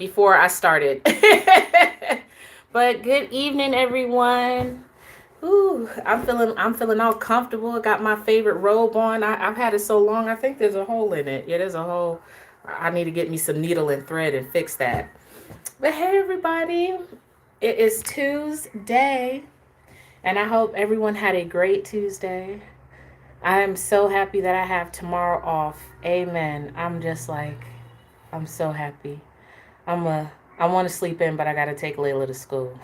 before I started. But good evening, everyone. Ooh, I'm feeling all comfortable. I got my favorite robe on. I've had it so long. I think there's a hole in it. Yeah, there's a hole. I need to get me some needle and thread and fix that. But hey, everybody, it is Tuesday, and I hope everyone had a great Tuesday. I am so happy that I have tomorrow off. Amen. I'm so happy. I want to sleep in, but I got to take Layla to school.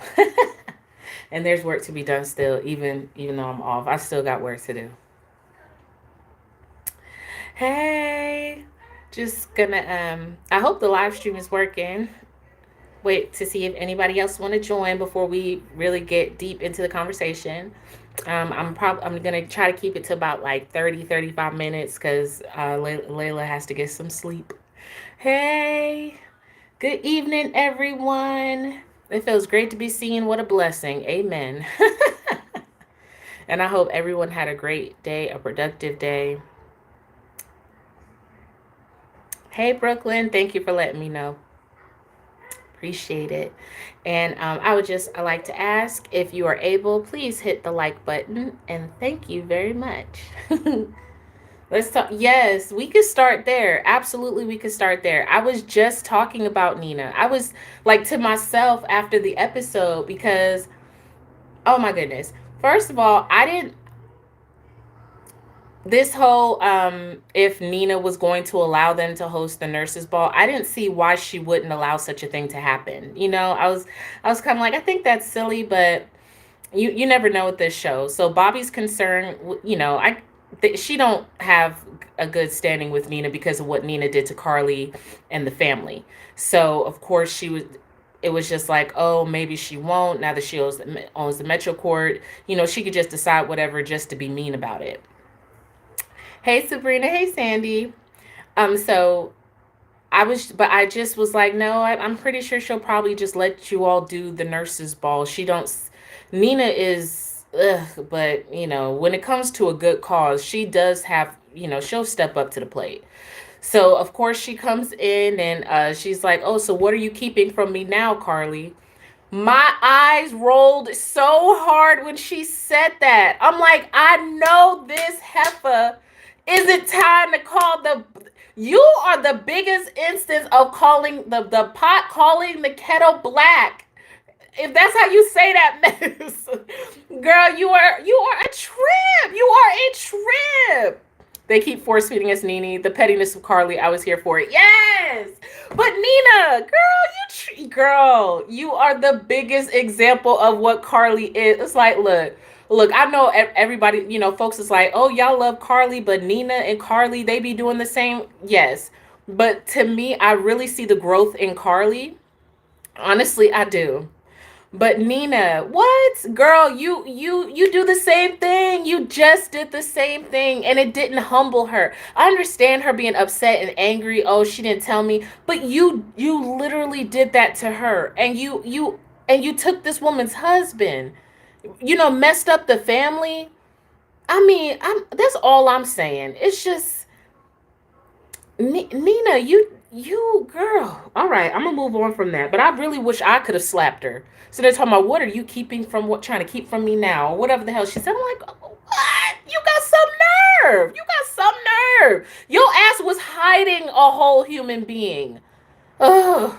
And there's work to be done still, even though I'm off. I still got work to do. Hey, just gonna I hope the live stream is working. Wait to see if anybody else want to join before we really get deep into the conversation. I'm gonna try to keep it to about like 30-35 minutes because Layla has to get some sleep. Hey, good evening, everyone. It feels great to be seen. What a blessing. Amen. And I hope everyone had a great day, a productive day. Hey, Brooklyn. Thank you for letting me know. Appreciate it. And I like to ask if you are able, please hit the like button. And thank you very much. Let's talk. Yes, we could start there. Absolutely, we could start there. I was just talking about Nina. I was like to myself after the episode because, oh my goodness. First of all, I didn't this whole if Nina was going to allow them to host the nurses ball, I didn't see why she wouldn't allow such a thing to happen. I was kind of like, I think that's silly, but you never know with this show. So Bobby's concern, she don't have a good standing with Nina because of what Nina did to Carly and the family. So of course it was just like, oh, maybe she won't now that she owns the Metro Court. She could just decide whatever just to be mean about it. Hey, Sabrina. Hey, Sandy. So but I just was like, no, I'm pretty sure she'll probably just let you all do the nurses' ball. Nina is, ugh, but when it comes to a good cause, she does have, she'll step up to the plate. So of course she comes in and she's like, oh, so what are you keeping from me now, Carly? My eyes rolled so hard when she said that. I'm like, I know this heifer. Is it time to call the? You are the biggest instance of calling the pot calling the kettle black. If that's how you say that mess, girl, you are a trip. You are a trip. They keep force feeding us Nene. The pettiness of Carly, I was here for it. Yes, but Nina, girl, you are the biggest example of what Carly is. It's like, look. I know everybody, folks is like, oh, y'all love Carly, but Nina and Carly, they be doing the same. Yes, but to me, I really see the growth in Carly. Honestly, I do. But Nina, what? Girl, you do the same thing. You just did the same thing and it didn't humble her. I understand her being upset and angry. Oh, she didn't tell me. But you literally did that to her. And you took this woman's husband. Messed up the family. I mean, that's all I'm saying. It's just Nina, you girl. All right, I'm gonna move on from that. But I really wish I could have slapped her. So they're talking about what are you keeping from what trying to keep from me now, or whatever the hell she said. I'm like, oh, what? You got some nerve. You got some nerve. Your ass was hiding a whole human being. Ugh.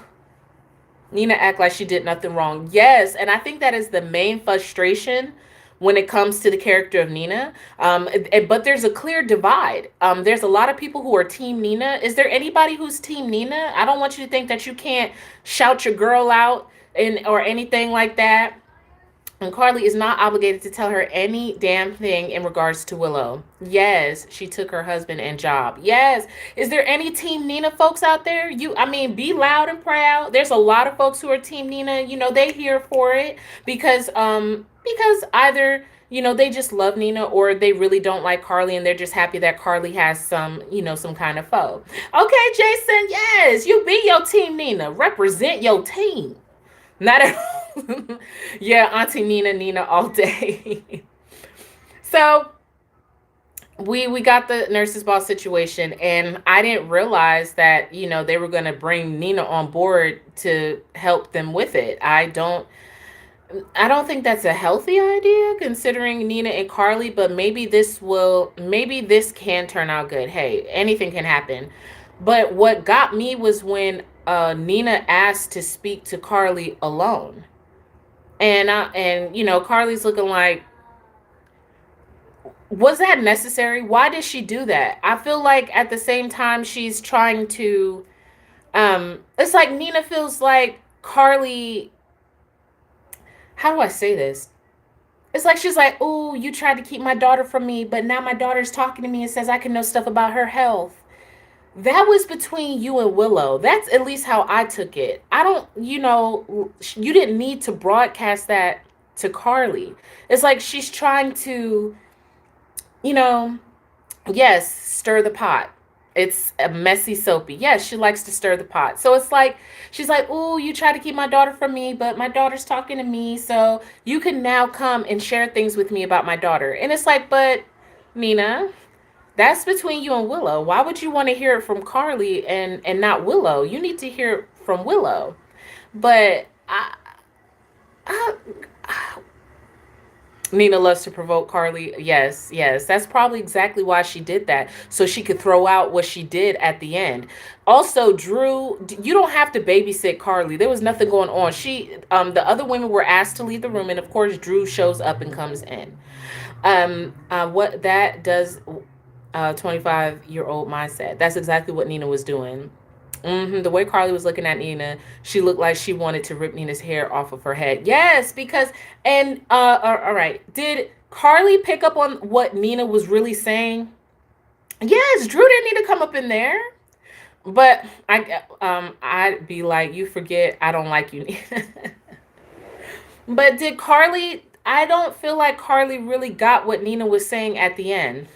Nina act like she did nothing wrong. Yes, and I think that is the main frustration when it comes to the character of Nina. But there's a clear divide. There's a lot of people who are Team Nina. Is there anybody who's Team Nina? I don't want you to think that you can't shout your girl out or anything like that. And Carly is not obligated to tell her any damn thing in regards to Willow. Yes, she took her husband and job. Yes. Is there any Team Nina folks out there? Be loud and proud. There's a lot of folks who are Team Nina. They here for it because either they just love Nina or they really don't like Carly and they're just happy that Carly has some kind of foe. Okay, Jason. Yes, you be your Team Nina. Represent your team. Not at yeah, Auntie Nina all day. So we got the nurses ball situation, and I didn't realize that, they were going to bring Nina on board to help them with it. I don't think that's a healthy idea considering Nina and Carly, but maybe this can turn out good. Hey, anything can happen. But what got me was when Nina asked to speak to Carly alone. And Carly's looking like, was that necessary? Why did she do that? I feel like at the same time she's trying to it's like Nina feels like Carly, how do I say this? It's like she's like, "Oh, you tried to keep my daughter from me, but now my daughter's talking to me and says I can know stuff about her health." That was between you and Willow. That's at least how I took it. I don't, you didn't need to broadcast that to Carly. It's like she's trying to, you know, yes, stir the pot. It's a messy soapy. Yes, she likes to stir the pot. So it's like she's like, "Oh, you try to keep my daughter from me, but my daughter's talking to me, so you can now come and share things with me about my daughter." And it's like, "But Nina, that's between you and Willow. Why would you want to hear it from Carly and not Willow? You need to hear it from Willow." But I Nina loves to provoke Carly. Yes, yes. That's probably exactly why she did that. So she could throw out what she did at the end. Also, Drew, you don't have to babysit Carly. There was nothing going on. The other women were asked to leave the room, and of course, Drew shows up and comes in. What that does, 25-year-old mindset. That's exactly what Nina was doing. The way Carly was looking at Nina, she looked like she wanted to rip Nina's hair off of her head. Yes, because and all right, did Carly pick up on what Nina was really saying? Yes, Drew didn't need to come up in there. But I'd be like, you forget I don't like you. But did Carly? I don't feel like Carly really got what Nina was saying at the end.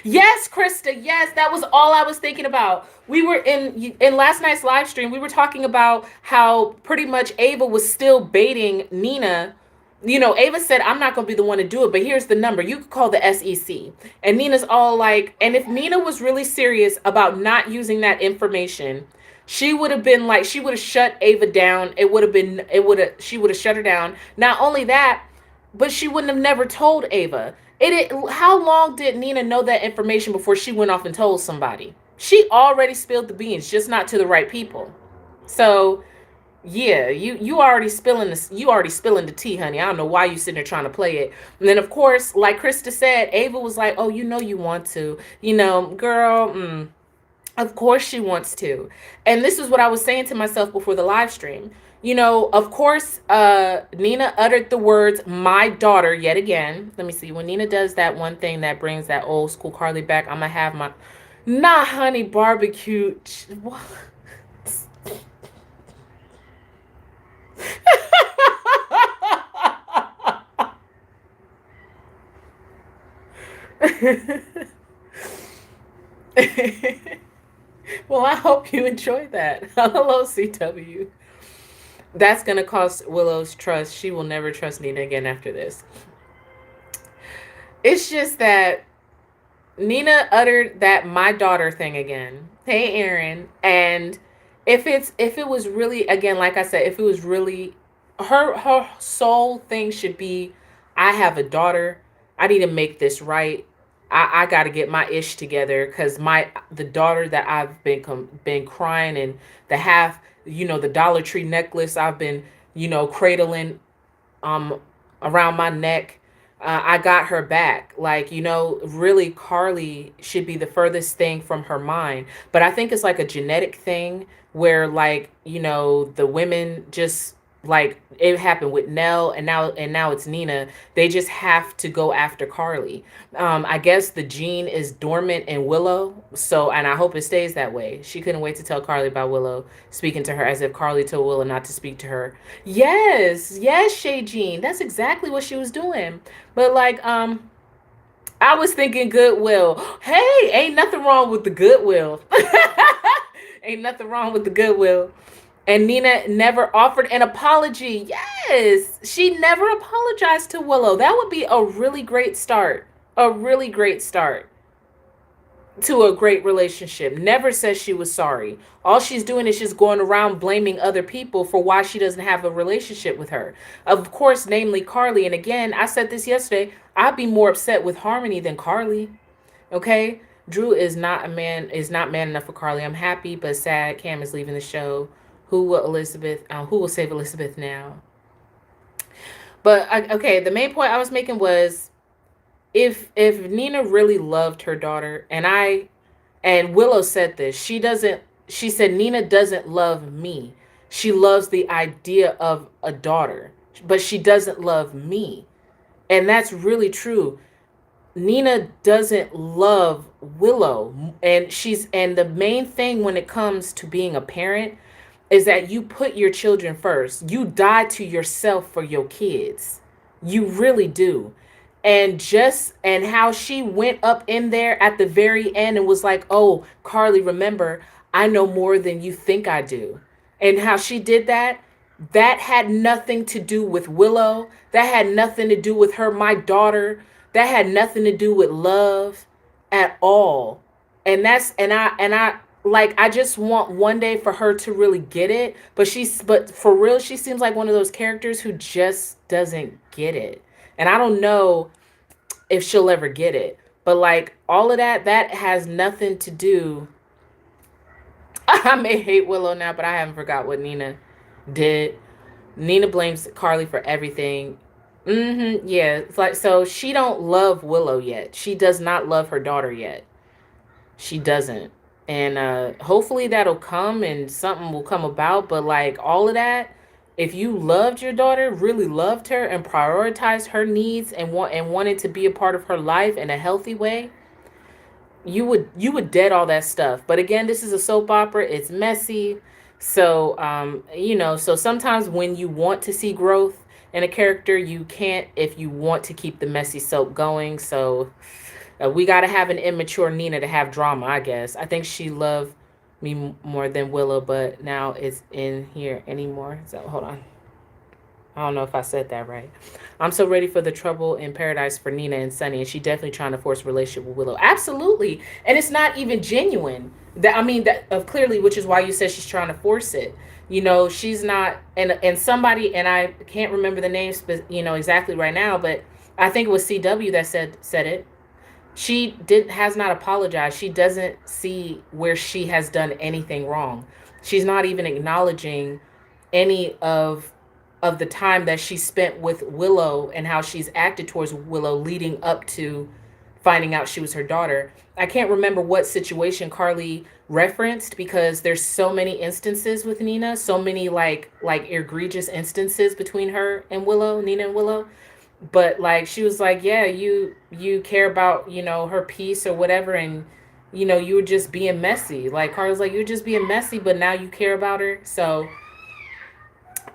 Yes, Krista. Yes, that was all I was thinking about. We were in last night's live stream. We were talking about how pretty much Ava was still baiting Nina. Ava said, "I'm not going to be the one to do it, but here's the number. You could call the SEC." And Nina's all like, and if Nina was really serious about not using that information, she would have been like, she would have shut Ava down. She would have shut her down. Not only that, but she wouldn't have never told Ava. How long did Nina know that information before she went off and told somebody? She already spilled the beans, just not to the right people. So yeah, you already spilling the tea, honey. I don't know why you sitting there trying to play it. And then of course, like Krista said, Ava was like, "Oh, you want to, girl." Of course she wants to. And this is what I was saying to myself before the live stream. Of course, Nina uttered the words, "my daughter," yet again. Let me see. When Nina does that one thing that brings that old school Carly back, I'm going to have my, nah, honey, barbecue. What? Well, I hope you enjoy that. Hello, CW. That's going to cost Willow's trust. She will never trust Nina again after this. It's just that Nina uttered that "my daughter" thing again. Hey, Aaron. And if it was really, again, like I said, if it was really her sole thing should be, "I have a daughter. I need to make this right. I got to get my ish together because the daughter that I've been crying, and the half, the Dollar Tree necklace I've been, cradling um around my neck. I got her back. Like, really Carly should be the furthest thing from her mind. But I think it's like a genetic thing where, like, the women just, like, it happened with Nell, and now it's Nina. They just have to go after Carly. I guess the gene is dormant in Willow. So, and I hope it stays that way. She couldn't wait to tell Carly about Willow speaking to her, as if Carly told Willow not to speak to her. Yes, yes, Shay Jean. That's exactly what she was doing. But like, I was thinking goodwill. Hey, ain't nothing wrong with the goodwill. Ain't nothing wrong with the goodwill. And Nina never offered an apology. Yes, she never apologized to Willow. That would be a really great start. A really great start. to a great relationship. Never says she was sorry. All she's doing is just going around blaming other people for why she doesn't have a relationship with her. Of course, namely Carly. And again, I said this yesterday. I'd be more upset with Harmony than Carly. Okay? Drew is not man enough for Carly. I'm happy but sad Cam is leaving the show. Who will save Elizabeth now? But okay, the main point I was making was if Nina really loved her daughter, and Willow said this, she said Nina doesn't love me. She loves the idea of a daughter, but she doesn't love me. And that's really true. Nina doesn't love Willow, and the main thing when it comes to being a parent is that you put your children first. You die to yourself for your kids. You really do. And how she went up in there at the very end and was like, "Oh, Carly, remember, I know more than you think I do." And how she did that had nothing to do with Willow. That had nothing to do with her, my daughter. That had nothing to do with love at all. And I like, I just want one day for her to really get it, but for real, she seems like one of those characters who just doesn't get it. And I don't know if she'll ever get it. But like all of that has nothing to do. I may hate Willow now, but I haven't forgot what Nina did. Nina blames Carly for everything. Yeah, it's like, so she don't love Willow yet. She does not love her daughter yet. She doesn't. And hopefully that'll come and something will come about. But like all of that, if you loved your daughter, really loved her and prioritized her needs and wanted to be a part of her life in a healthy way, you would dead all that stuff. But again, this is a soap opera. It's messy. So so sometimes when you want to see growth in a character, you can't if you want to keep the messy soap going. So we got to have an immature Nina to have drama, I guess. I think she loved me more than Willow, but now it's in here anymore. So hold on. I don't know if I said that right. I'm so ready for the trouble in paradise for Nina and Sunny, and she definitely trying to force a relationship with Willow. Absolutely, and it's not even genuine. That, I mean, that clearly, which is why you said she's trying to force it. She's not, and somebody, and I can't remember the names, but exactly right now, but I think it was CW that said it. She has not apologized. She doesn't see where she has done anything wrong. She's not even acknowledging any of the time that she spent with Willow and how she's acted towards Willow leading up to finding out she was her daughter. I can't remember what situation Carly referenced because there's so many instances with Nina, so many like egregious instances between her and Willow, Nina and Willow. But like she was like, yeah, you care about, her peace or whatever, and you were just being messy. Like Carly's like, you're just being messy, but now you care about her. So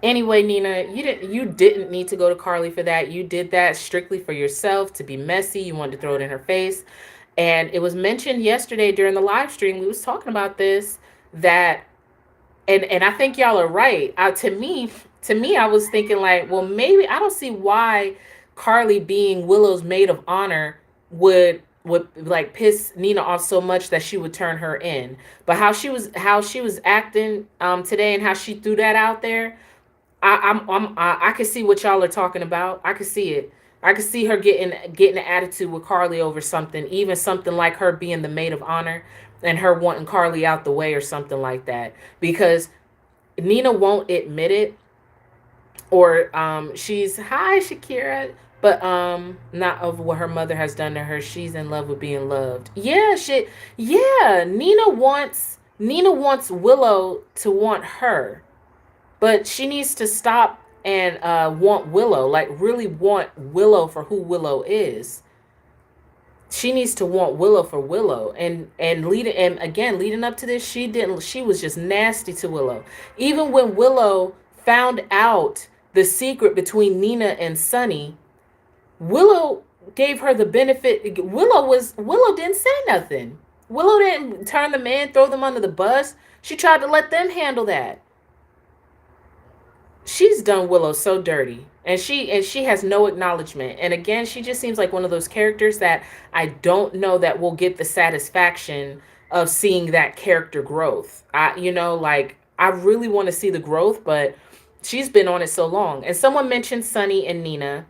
anyway, Nina, you didn't need to go to Carly for that. You did that strictly for yourself to be messy. You wanted to throw it in her face. And it was mentioned yesterday during the live stream. We was talking about this that and I think y'all are right. To me, I was thinking like, well, maybe I don't see why Carly being Willow's maid of honor would like piss Nina off so much that she would turn her in. But how she was acting today and how she threw that out there, I can see what y'all are talking about. I can see it. I can see her getting an attitude with Carly over something, even something like her being the maid of honor and her wanting Carly out the way or something like that. Because Nina won't admit it, or she's hi Shakira, but not of what her mother has done to her. She's in love with being loved. Yeah, shit. Yeah, Nina wants Willow to want her. But she needs to stop and want Willow, like really want Willow for who Willow is. She needs to want Willow for Willow, and leading up to this, she was just nasty to Willow. Even when Willow found out the secret between Nina and Sunny, Willow gave her the benefit. Willow didn't say nothing. Willow didn't turn them in, throw them under the bus. She tried to let them handle that. she's done Willow so dirty. And she has no acknowledgement. And again, she just seems like one of those characters that I don't know that will get the satisfaction of seeing that character growth. Like I really want to see the growth, but she's been on it so long. And someone mentioned Sunny and Nina.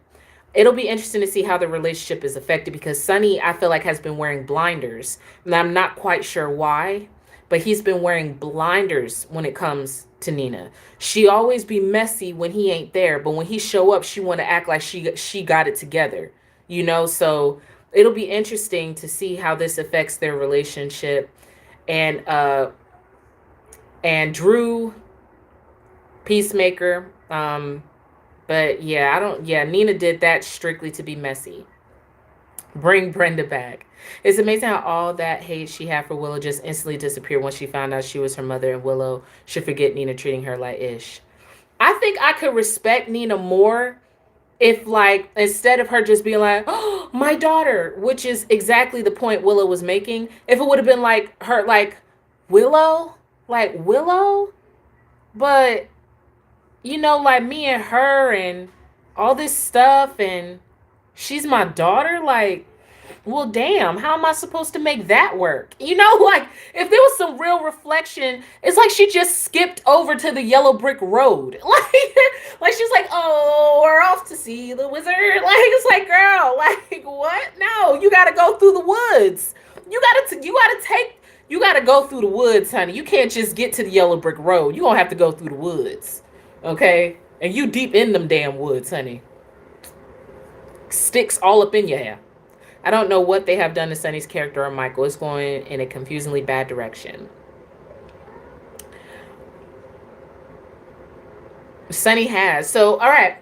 It'll be interesting to see how the relationship is affected because Sunny, I feel like, has been wearing blinders. And I'm not quite sure why, but he's been wearing blinders when it comes to Nina. She always be messy when he ain't there, but when he show up, she want to act like she got it together. So it'll be interesting to see how this affects their relationship. And Drew, Peacemaker, but yeah, I don't. Yeah, Nina did that strictly to be messy. Bring Brenda back. It's amazing how all that hate she had for Willow just instantly disappeared once she found out she was her mother and Willow should forget Nina treating her like ish. I think I could respect Nina more if, like, instead of her just being like, oh, my daughter, which is exactly the point Willow was making, if it would have been like her, Willow, like Willow, but like me and her and all this stuff, and she's my daughter. Like, well, damn, how am I supposed to make that work? Like, if there was some real reflection, it's like she just skipped over to the yellow brick road. Like she's like, oh, we're off to see the wizard. Like, it's like, girl, like, what? No, you gotta go through the woods. You gotta go through the woods, honey. You can't just get to the yellow brick road. You gonna have to go through the woods. Okay? And you deep in them damn woods, honey. Sticks all up in your hair. I don't know what they have done to Sunny's character or Michael. It's going in a confusingly bad direction. Sunny has. So, all right.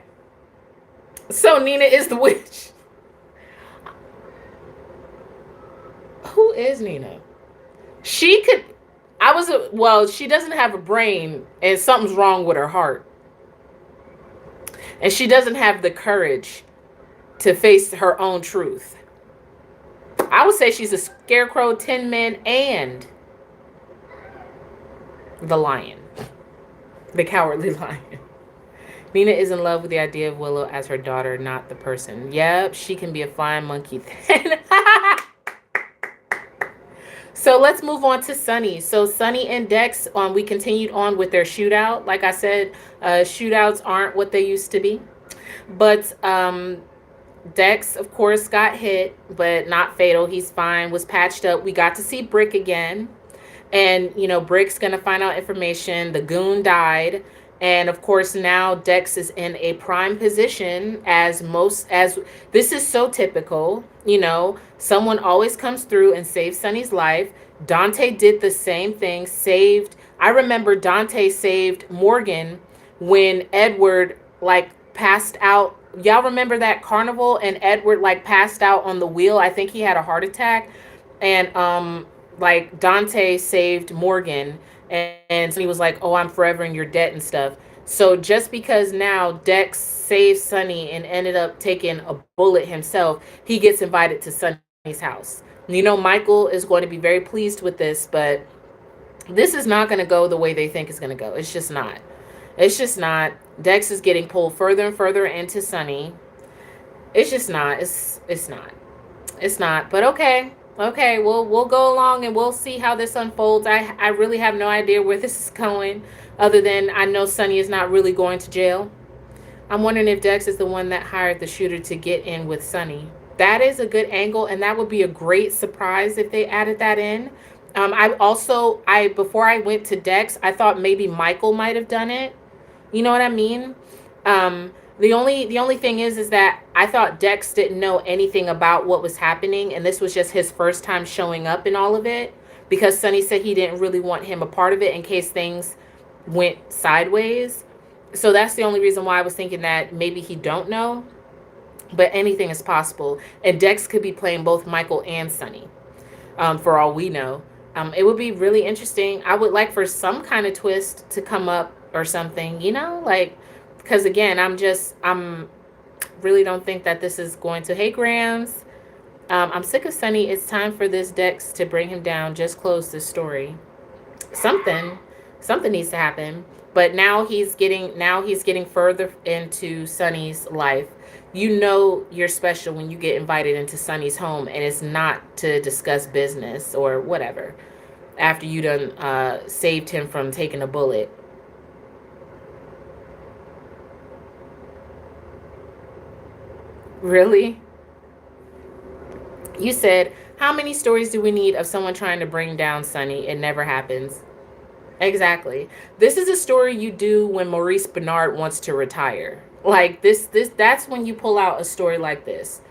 So, Nina is the witch. Who is Nina? She could. Well, she doesn't have a brain and something's wrong with her heart. And she doesn't have the courage to face her own truth. I would say she's a scarecrow, Tin Man, and the lion. The cowardly lion. Nina is in love with the idea of Willow as her daughter, not the person. Yep, she can be a flying monkey then. So let's move on to Sunny. So Sunny and Dex, we continued on with their shootout. Like I said, shootouts aren't what they used to be. But Dex, of course, got hit, but not fatal. He's fine, was patched up. We got to see Brick again. And, Brick's going to find out information. The goon died. And of course, now Dex is in a prime position as this is so typical. Someone always comes through and saves Sunny's life. Dante did the same thing, I remember Dante saved Morgan when Edward passed out. Y'all remember that carnival and Edward passed out on the wheel? I think he had a heart attack. And Dante saved Morgan, and he was like, oh, I'm forever in your debt and stuff. So just because now Dex saved Sunny and ended up taking a bullet himself, he gets invited to Sunny's house. Michael is going to be very pleased with this, but this is not going to go the way they think it's going to go. It's just not. Dex is getting pulled further and further into Sunny. It's just not. It's not. But okay. We'll go along and we'll see how this unfolds. I really have no idea where this is going, other than I know Sunny is not really going to jail. I'm wondering if Dex is the one that hired the shooter to get in with Sunny. That is a good angle, and that would be a great surprise if they added that in. Before I went to Dex, I thought maybe Michael might have done it. You know what I mean? The only thing is that I thought Dex didn't know anything about what was happening, and this was just his first time showing up in all of it, because Sunny said he didn't really want him a part of it in case things went sideways. So that's the only reason why I was thinking that maybe he don't know, but anything is possible. And Dex could be playing both Michael and Sunny, for all we know. It would be really interesting. I would like for some kind of twist to come up or something, because again, I'm really don't think that this is going to. Hey, Grams. I'm sick of Sunny. It's time for this Dex to bring him down. Just close this story. Something needs to happen. But now he's getting further into Sonny's life. You know you're special when you get invited into Sonny's home, and it's not to discuss business or whatever. After you done saved him from taking a bullet. Really? You said, how many stories do we need of someone trying to bring down Sonny? It never happens. Exactly. This is a story you do when Maurice Bernard wants to retire. Like this that's when you pull out a story like this.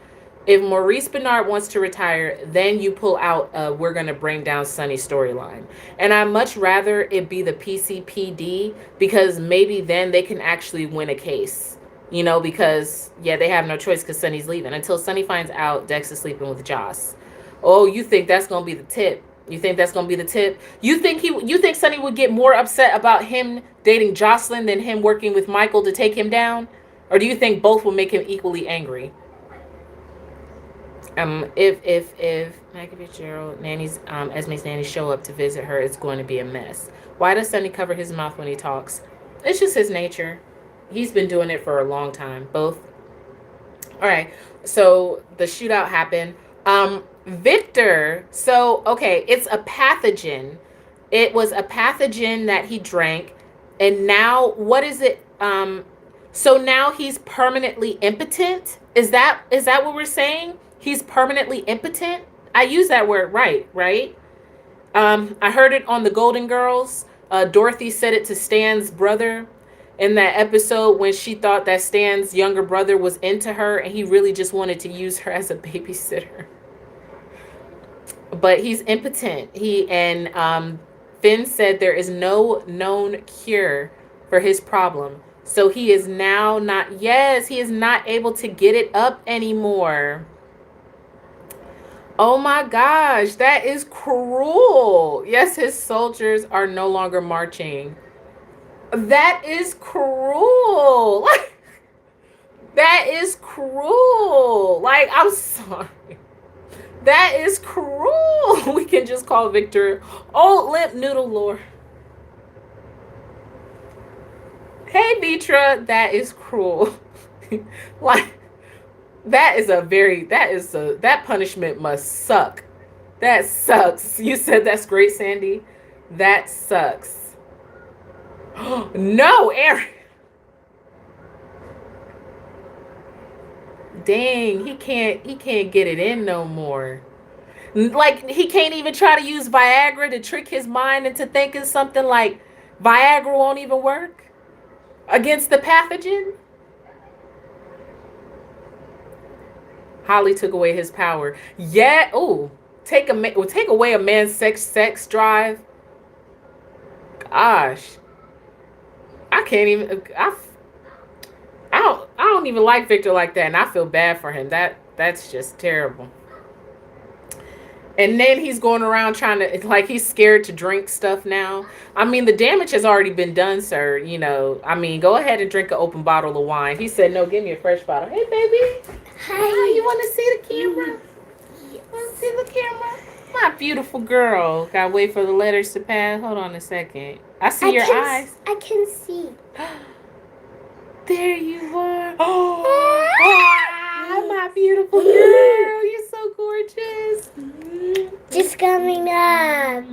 If Maurice Bernard wants to retire, then you pull out we're going to bring down Sonny storyline. And I much rather it be the PCPD, because maybe then they can actually win a case. Because yeah, they have no choice because Sonny's leaving. Until Sonny finds out Dex is sleeping with Joss. Oh, you think that's going to be the tip? You think that's going to be the tip? You think Sonny would get more upset about him dating Jocelyn than him working with Michael to take him down? Or do you think both will make him equally angry? If Maggie Fitzgerald nannies Esme's nanny show up to visit her, it's going to be a mess. Why does Sonny cover his mouth when he talks? It's just his nature. He's been doing it for a long time. Both. All right. So the shootout happened. Victor. So okay, it's a pathogen. It was a pathogen that he drank, and now what is it? So now he's permanently impotent. Is that what we're saying? He's permanently impotent. I use that word right? I heard it on the Golden Girls. Dorothy said it to Stan's brother in that episode when she thought that Stan's younger brother was into her and he really just wanted to use her as a babysitter. But he's impotent. Finn said there is no known cure for his problem. So he is now not, yes, he is not able to get it up anymore. Oh my gosh, that is cruel. Yes, his soldiers are no longer marching. That is cruel. That is cruel. Like, I'm sorry. That is cruel. We can just call Victor Old Limp Noodle Lord. Hey, Vitra, that is cruel. Like, that punishment must suck. That sucks. You said that's great, Sandy. That sucks. No, Aaron. Dang, he can't get it in no more. Like, he can't even try to use Viagra to trick his mind into thinking something like Viagra won't even work against the pathogen. Holly took away his power. Yeah. Oh, take away a man's sex drive. Gosh, I can't even. I don't even like Victor like that, and I feel bad for him. That's just terrible. And then he's going around trying to, like, he's scared to drink stuff now. I mean, the damage has already been done, sir. I mean, go ahead and drink an open bottle of wine. He said, no, give me a fresh bottle. Hey, baby. Hi. You want to see the camera? Yes. Want to see the camera? My beautiful girl. Gotta wait for the letters to pass. Hold on a second. I see your eyes. I can see. There you are. Oh, my beautiful girl. You're so gorgeous. Just coming up.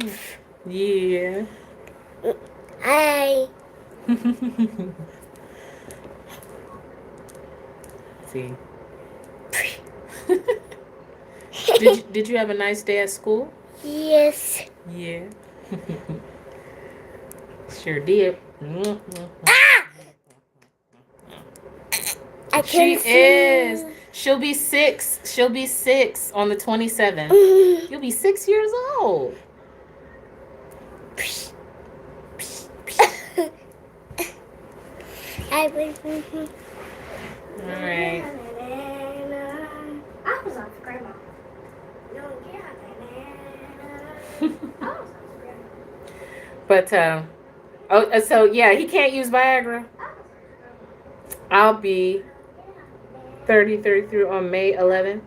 Yeah. Hi. See. Did you have a nice day at school? Yes. Yeah. Sure did. I can see. She'll be 6. She'll be 6 on the 27th. You'll be 6 years old. I was. All right. I was off grandma. No, yeah. But so yeah, he can't use Viagra. I'll be 33 on May 11th.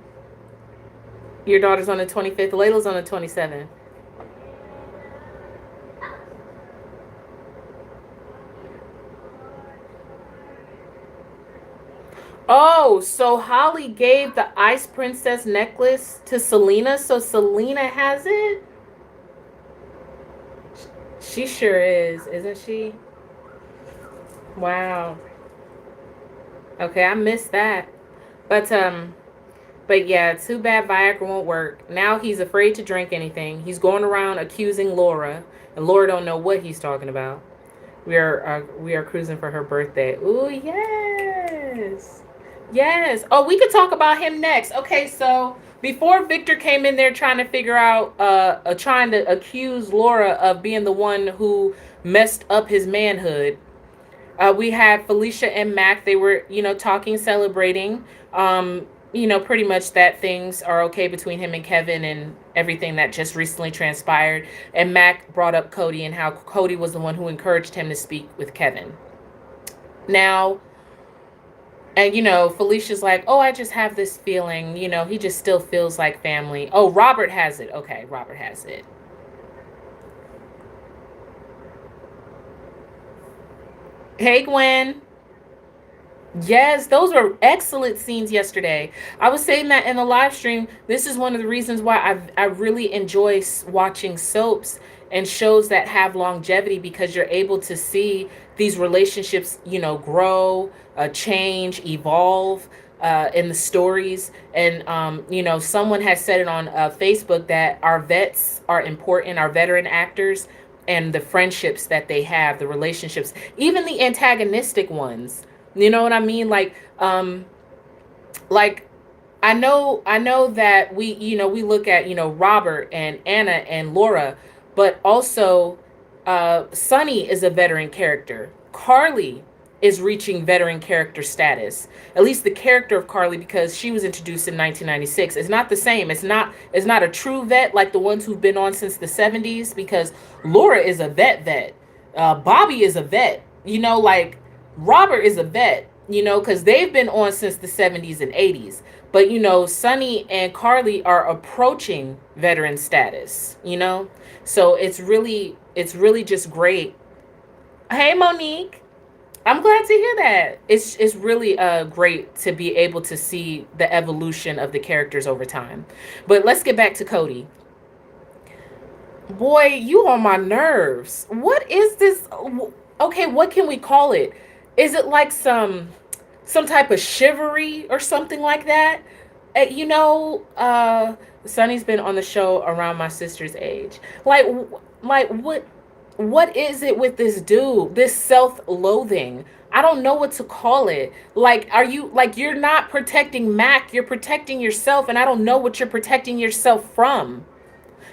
Your daughter's on the 25th. Layla's on the 27th. Oh, so Holly gave the Ice Princess necklace to Selena, so Selena has it? She sure is, isn't she? Wow. Okay, I missed that. But but yeah, too bad Viagra won't work. Now he's afraid to drink anything. He's going around accusing Laura, and Laura don't know what he's talking about. We are cruising for her birthday. Ooh, yes. Yes. Oh, we could talk about him next. Okay, so before Victor came in there trying to figure out trying to accuse Laura of being the one who messed up his manhood, we had Felicia and Mac. They were, talking, celebrating, pretty much that things are okay between him and Kevin and everything that just recently transpired. And Mac brought up Cody and how Cody was the one who encouraged him to speak with Kevin. Now, and, Felicia's like, oh, I just have this feeling, he just still feels like family. Oh, Robert has it. Okay, Robert has it. Hey, Gwen. Yes, those were excellent scenes yesterday. I was saying that in the live stream. This is one of the reasons why I really enjoy watching soaps and shows that have longevity, because you're able to see these relationships, grow, change, evolve in the stories. And someone has said it on Facebook that our vets are important, our veteran actors, and the friendships that they have, the relationships, even the antagonistic ones. You know what I mean? Like I know that we look at, Robert and Anna and Laura, but also Sunny is a veteran character. Carly is reaching veteran character status. At least the character of Carly, because she was introduced in 1996. It's not the same. It's not a true vet like the ones who've been on since the 70s, because Laura is a vet. Bobby is a vet. Like Robert is a vet, because they've been on since the 70s and 80s. But, Sunny and Carly are approaching veteran status, So it's really just great. Hey, Monique. I'm glad to hear that. It's really great to be able to see the evolution of the characters over time. But let's get back to Cody. Boy, you on my nerves. What is this? Okay, what can we call it? Is it like some type of chivalry or something like that? Sonny's been on the show around my sister's age. Like what is it with this dude? This self-loathing. I don't know what to call it. Like, are you like, you're not protecting Mac, you're protecting yourself, and I don't know what you're protecting yourself from.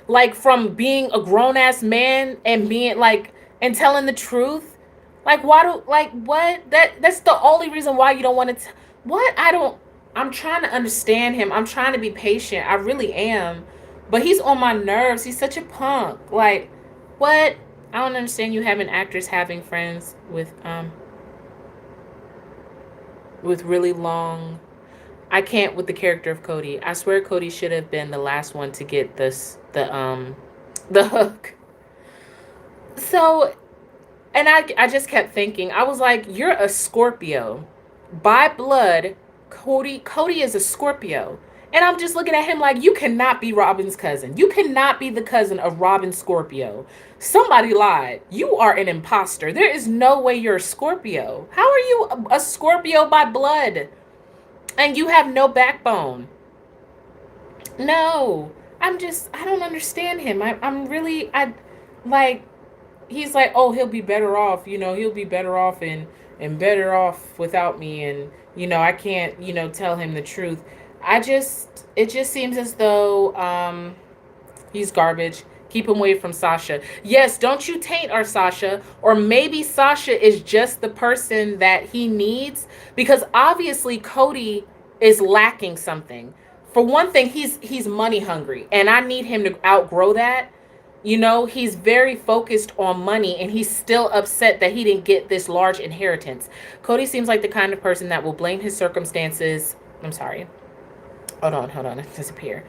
Like, from being a grown ass man and being like and telling the truth. Like, why do like what? That's the only reason why you don't want to what? I don't I'm trying to understand him. I'm trying to be patient. I really am. But he's on my nerves. He's such a punk. Like, what? I don't understand you having actors having friends with really long. I can't with the character of Cody. I swear Cody should have been the last one to get the hook. So, and I just kept thinking. I was like, you're a Scorpio. By blood, Cody is a Scorpio. And I'm just looking at him like, you cannot be Robin's cousin. You cannot be the cousin of Robin Scorpio. Somebody lied. You are an imposter. There is no way you're a Scorpio. How are you a Scorpio by blood? And you have no backbone. No. I don't understand him. I'm really, like, he's like, oh, he'll be better off, he'll be better off and better off without me. And, I can't, tell him the truth. It just seems as though he's garbage. Keep him away from Sasha. Yes, don't you taint our Sasha. Or maybe Sasha is just the person that he needs, because obviously Cody is lacking something. For one thing, he's money hungry, and I need him to outgrow that. He's very focused on money, and he's still upset that he didn't get this large inheritance. Cody seems like the kind of person that will blame his circumstances. I'm sorry. Hold on. It disappear.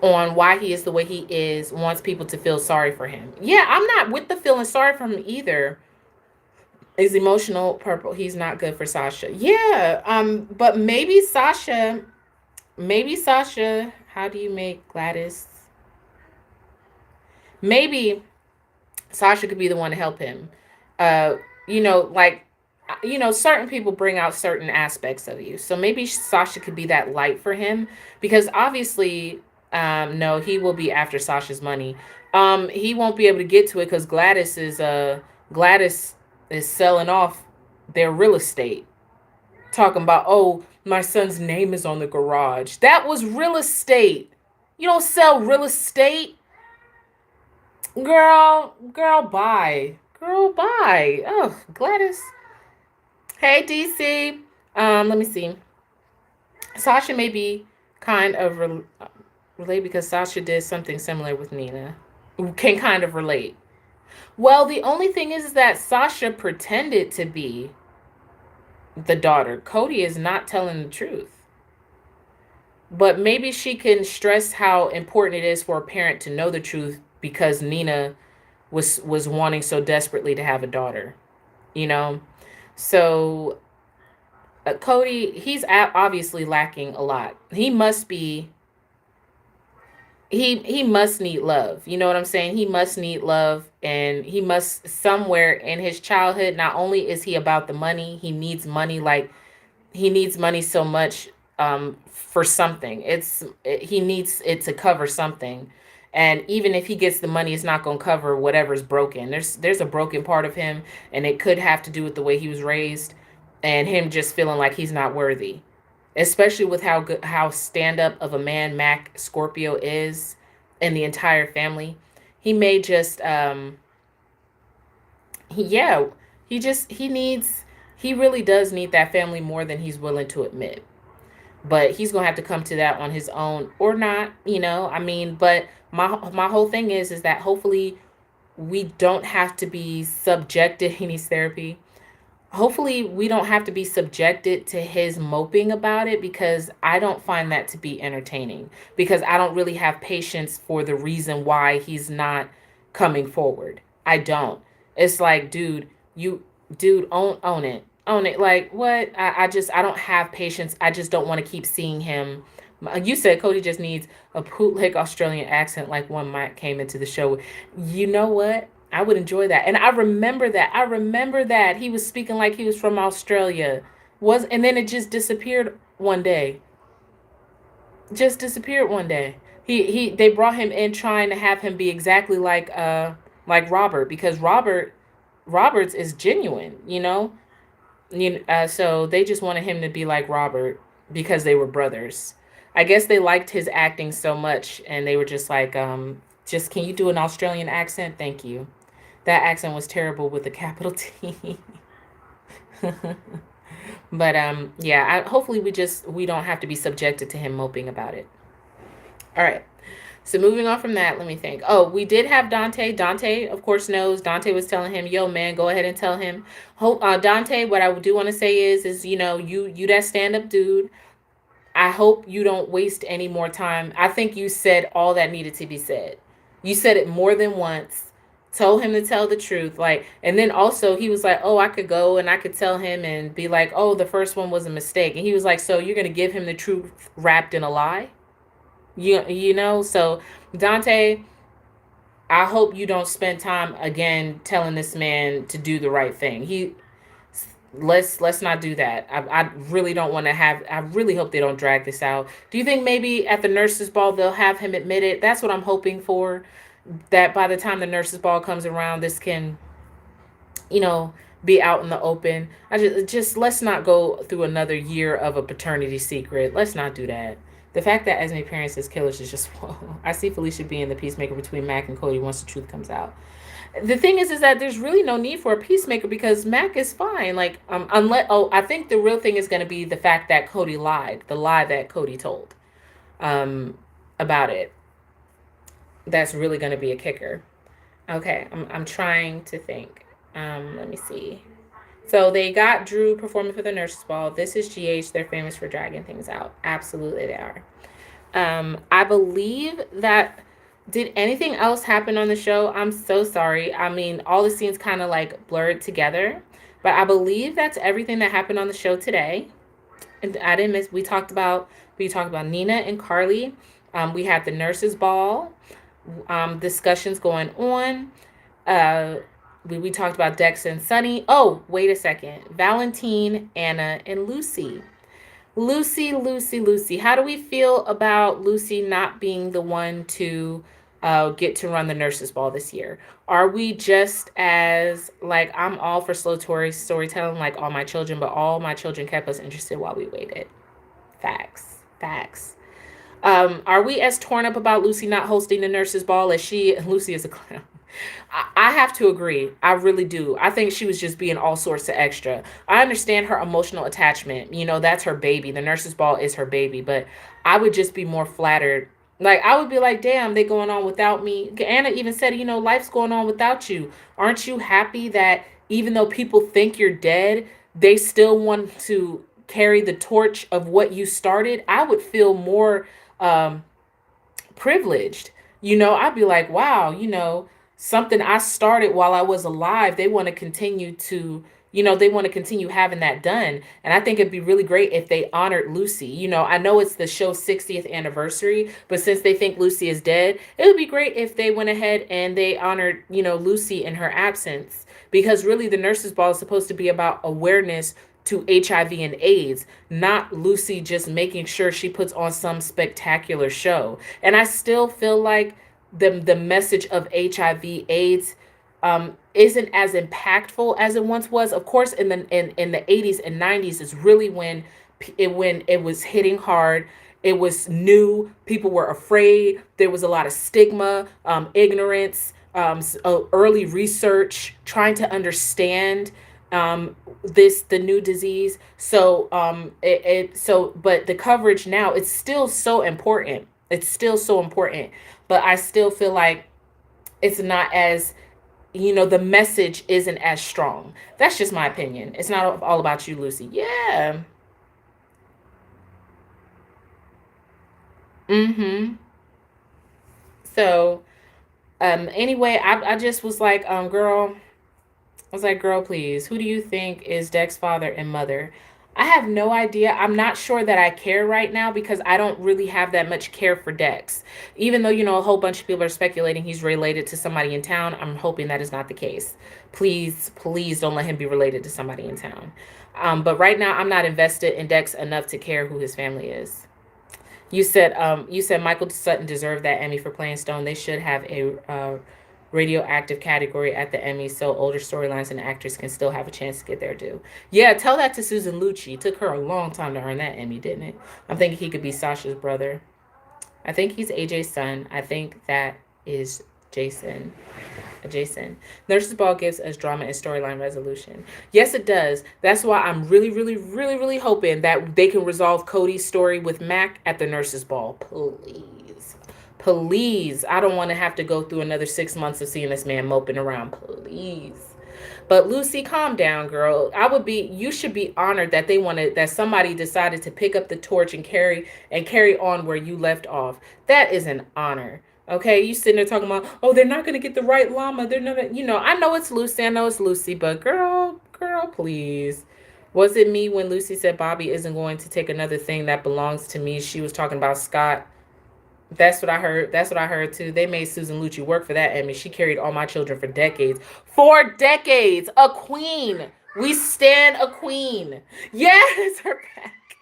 On why he is the way he is, wants people to feel sorry for him. Yeah, I'm not with the feeling sorry for him either. Is emotional purple. He's not good for Sasha. Yeah. But maybe Sasha, how do you make Gladys? Maybe Sasha could be the one to help him. Uh, like, certain people bring out certain aspects of you. So maybe Sasha could be that light for him because obviously, no, he will be after Sasha's money. He won't be able to get to it because Gladys is selling off their real estate, talking about, oh, my son's name is on the garage. That was real estate. You don't sell real estate. Girl, bye. Girl, bye. Oh, Gladys. Hey, DC. Let me see. Sasha may be kind of relate because Sasha did something similar with Nina. Can kind of relate. Well, the only thing is that Sasha pretended to be the daughter. Cody is not telling the truth. But maybe she can stress how important it is for a parent to know the truth because Nina was wanting so desperately to have a daughter, you know. So Cody, he's obviously lacking a lot. He must need love. You know what I'm saying? He must need love, and he must somewhere in his childhood. Not only is he about the money, he needs money. Like, he needs money so much for something. He needs it to cover something, and even if he gets the money, it's not going to cover whatever's broken. There's a broken part of him, and it could have to do with the way he was raised, and him just feeling like he's not worthy, especially with how stand up of a man Mac Scorpio is, and the entire family. He may just yeah, he really does need that family more than he's willing to admit. But he's gonna have to come to that on his own or not, I mean, but my whole thing is that hopefully we don't have to be subjected. He needs therapy. Hopefully we don't have to be subjected to his moping about it, because I don't find that to be entertaining, because I don't really have patience for the reason why he's not coming forward. I don't. It's like, you dude, own it. Own it. Like, what? I don't have patience. I just don't want to keep seeing him. You said Cody just needs a bootleg Australian accent, like one Mike came into the show with. You know what? I would enjoy that. And I remember that. I remember that he was speaking like he was from Australia. And then it just disappeared one day. Just disappeared one day. They brought him in trying to have him be exactly like Robert, because Roberts is genuine, so they just wanted him to be like Robert because they were brothers. I guess they liked his acting so much, and they were just like, just, can you do an Australian accent? Thank you. That accent was terrible with the capital T. But yeah, hopefully we don't have to be subjected to him moping about it. All right. So moving on from that, let me think. Oh, we did have Dante. Dante, of course, knows. Dante was telling him, "Yo, man, go ahead and tell him." Dante, what I do want to say is, you that stand up dude. I hope you don't waste any more time. I think you said all that needed to be said. You said it more than once. Told him to tell the truth. Like, and then also he was like, "Oh, I could go and I could tell him and be like, oh, the first one was a mistake." And he was like, "So you're gonna give him the truth wrapped in a lie?" So Dante, I hope you don't spend time again telling this man to do the right thing. Let's not do that. I really don't want to have. I really hope they don't drag this out. Do you think maybe at the nurses' ball they'll have him admit it? That's what I'm hoping for. That by the time the nurses' ball comes around, this can, be out in the open. I just let's not go through another year of a paternity secret. Let's not do that. The fact that Esme parents is killers is just whoa. I see Felicia being the peacemaker between Mac and Cody once the truth comes out. The thing is that there's really no need for a peacemaker because Mac is fine. Like, I think the real thing is going to be the fact that Cody lied, the lie that Cody told, about it. That's really going to be a kicker. Okay, I'm trying to think. Let me see. So they got Drew performing for the nurses ball. This is GH. They're famous for dragging things out. Absolutely, they are. I believe that. Did anything else happen on the show? I'm so sorry. I mean, all the scenes kind of like blurred together. But I believe that's everything that happened on the show today. And I didn't miss. We talked about Nina and Carly. We had the nurses' ball discussions going on. Uh, we talked about Dex and Sunny. Oh, wait a second. Valentine, Anna, and Lucy. Lucy. How do we feel about Lucy not being the one to get to run the nurses' ball this year? Are we just as like I'm all for slow storytelling, like all my children, but all my children kept us interested while we waited. Facts. Are we as torn up about Lucy not hosting the nurses' ball as Lucy is a clown? I have to agree. I really do. I think she was just being all sorts of extra. I understand her emotional attachment. That's her baby. The nurses' ball is her baby, but I would just be more flattered. Like, I would be like, damn, they going on without me. Anna even said, life's going on without you. Aren't you happy that even though people think you're dead, they still want to carry the torch of what you started? I would feel more um, privileged. I'd be like, wow, something I started while I was alive, they want to continue having that done. And I think it'd be really great if they honored Lucy. I know it's the show's 60th anniversary, but since they think Lucy is dead, it would be great if they went ahead and they honored, Lucy in her absence. Because really, the nurses' ball is supposed to be about awareness to HIV and AIDS, not Lucy just making sure she puts on some spectacular show. And I still feel like the message of HIV AIDS isn't as impactful as it once was. Of course, in the 80s and 90s is really when it was hitting hard. It was new. People were afraid. There was a lot of stigma, ignorance, early research, trying to understand the new disease. But the coverage now, it's still so important. It's still so important, but I still feel like it's not as, the message isn't as strong. That's just my opinion. It's not all about you, Lucy. Yeah. Mm-hmm. So, anyway, I just was like, girl, I was like, girl, please, who do you think is Dex's father and mother? I have no idea. I'm not sure that I care right now because I don't really have that much care for Dex. Even though, a whole bunch of people are speculating he's related to somebody in town, I'm hoping that is not the case. Please don't let him be related to somebody in town. But right now, I'm not invested in Dex enough to care who his family is. You said Michael Sutton deserved that Emmy for playing Stone. They should have a radioactive category at the Emmys so older storylines and actors can still have a chance to get their due. Yeah, tell that to Susan Lucci. It took her a long time to earn that Emmy, didn't it? I'm thinking he could be Sasha's brother. I think he's AJ's son. I think that is Jason. Jason. Nurses Ball gives us drama and storyline resolution. Yes, it does. That's why I'm really, really, really, really hoping that they can resolve Cody's story with Mac at the Nurses Ball. Please. Please. I don't want to have to go through another 6 months of seeing this man moping around. Please. But Lucy, calm down, girl. You should be honored that that somebody decided to pick up the torch and carry on where you left off. That is an honor. Okay, you sitting there talking about, oh, they're not gonna get the right llama. They're not, I know it's Lucy, but girl, please. Was it me when Lucy said Bobby isn't going to take another thing that belongs to me? She was talking about Scott. That's what I heard. That's what I heard too. They made Susan Lucci work for that Emmy. She carried all my children for decades. 4 decades. A queen. We stand a queen. Yes, her back.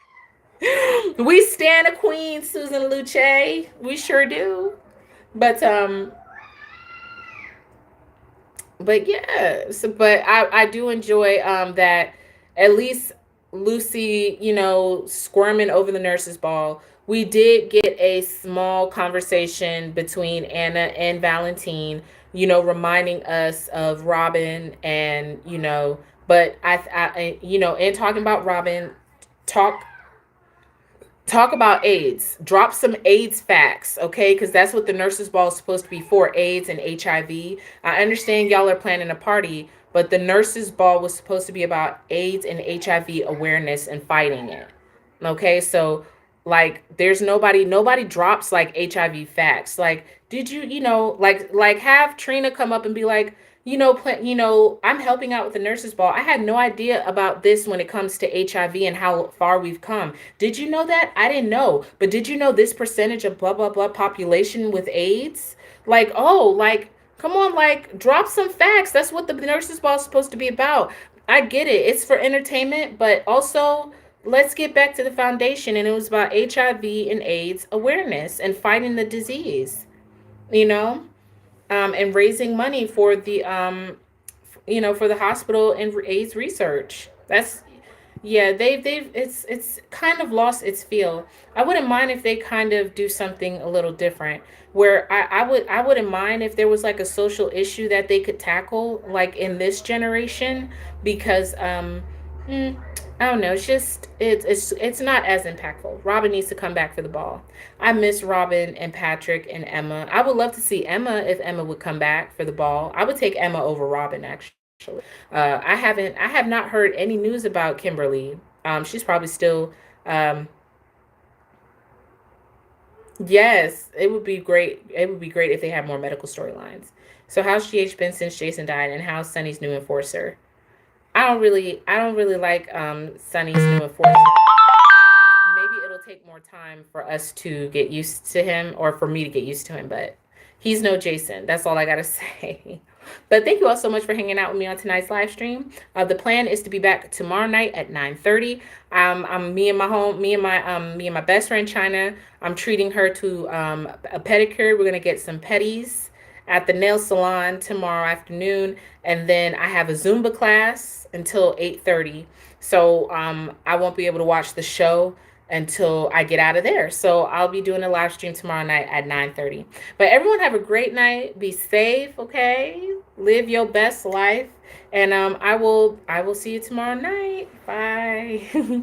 We stand a queen, Susan Lucci. We sure do. But yeah, but I do enjoy that at least Lucy, squirming over the nurses' ball. We did get a small conversation between Anna and Valentine, reminding us of Robin and, but and talking about Robin, talk talk about AIDS. Drop some AIDS facts, okay? Because that's what the nurses' ball is supposed to be for, AIDS and HIV. I understand y'all are planning a party, but the nurses' ball was supposed to be about AIDS and HIV awareness and fighting it. Okay, so like there's nobody drops like HIV facts. Like, did you, like have Trina come up and be like, I'm helping out with the nurses ball. I had no idea about this when it comes to HIV and how far we've come. Did you know that? I didn't know. But did you know this percentage of blah blah blah population with AIDS? Like, oh, like come on, like drop some facts. That's what the nurses ball is supposed to be about. I get it. It's for entertainment, but also let's get back to the foundation, and it was about HIV and AIDS awareness and fighting the disease, you know? And raising money for the for the hospital and AIDS research. That's yeah, they've it's kind of lost its feel. I wouldn't mind if they kind of do something a little different. Where I wouldn't mind if there was like a social issue that they could tackle like in this generation because mm, I don't know, it's not as impactful. Robin needs to come back for the ball. I miss Robin and Patrick and Emma. I would love to see Emma if Emma would come back for the ball. I would take Emma over Robin actually. I have not heard any news about Kimberly. She's probably still. Yes, it would be great. It would be great if they had more medical storylines. So how's GH been since Jason died, and how's Sunny's new enforcer? I don't really like Sunny's new enforcer. Maybe it'll take more time for us to get used to him or for me to get used to him, but he's no Jason. That's all I gotta say. But thank you all so much for hanging out with me on tonight's live stream. The plan is to be back tomorrow night at 9:30. I'm me and my best friend China. I'm treating her to a pedicure. We're gonna get some petties at the nail salon tomorrow afternoon, and then I have a Zumba class until 8:30. So I won't be able to watch the show until I get out of there. So I'll be doing a live stream tomorrow night at 9:30. But everyone have a great night. Be safe, okay? Live your best life. And I will see you tomorrow night. Bye.